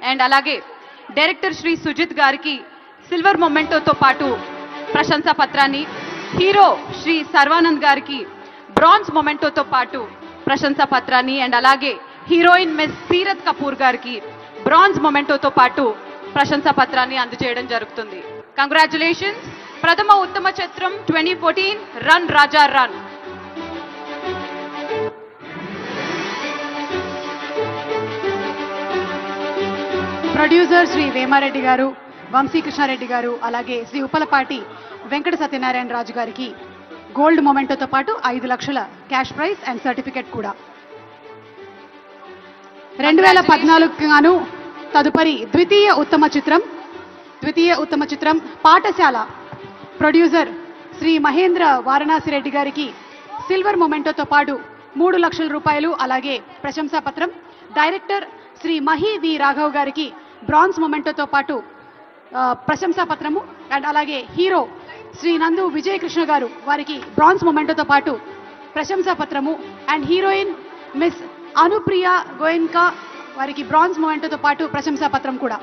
And అలాగే director Shri Sujith గారికి silver మొమెంటోతో పాటు ప్రశంసా పత్రాన్ని, హీరో శ్రీ సర్వానంద్ గారికి బ్రాంజ్ మొమెంటోతో పాటు ప్రశంసా పత్రాన్ని అండ్ అలాగే హీరోయిన్ మిస్ సీరత్ కపూర్ గారికి బ్రాంజ్ మొమెంటోతో పాటు ప్రశంసా పత్రాన్ని అందజేయడం జరుగుతుంది. కంగ్రాచులేషన్స్. ప్రథమ ఉత్తమ చిత్రం 2014 రన్ రాజా రన్. ప్రొడ్యూసర్ శ్రీ వేమారెడ్డి గారు, వంశీకృష్ణారెడ్డి గారు, అలాగే శ్రీ ఉప్పలపాటి వెంకట సత్యనారాయణ రాజు గారికి గోల్డ్ మొమెంటోతో పాటు 5 లక్షల క్యాష్ ప్రైజ్ అండ్ సర్టిఫికెట్ కూడా. 2014 గాను తదుపరి ద్వితీయ ఉత్తమ చిత్రం పాఠశాల. ప్రొడ్యూసర్ శ్రీ మహేంద్ర వారణాసి రెడ్డి గారికి సిల్వర్ మొమెంటోతో పాటు 3 లక్షల రూపాయలు అలాగే ప్రశంసా పత్రం. డైరెక్టర్ శ్రీ మహి వి రాఘవ్ గారికి బ్రాంజ్ మొమెంటోతో పాటు ప్రశంసా పత్రము అండ్ అలాగే హీరో శ్రీ నందు విజయకృష్ణ గారు వారికి బ్రాంజ్ మొమెంటోతో పాటు ప్రశంసా పత్రము అండ్ హీరోయిన్ మిస్ అనుప్రియ గోయన్కా వారికి బ్రాంజ్ మొమెంటోతో పాటు ప్రశంసా పత్రం కూడా.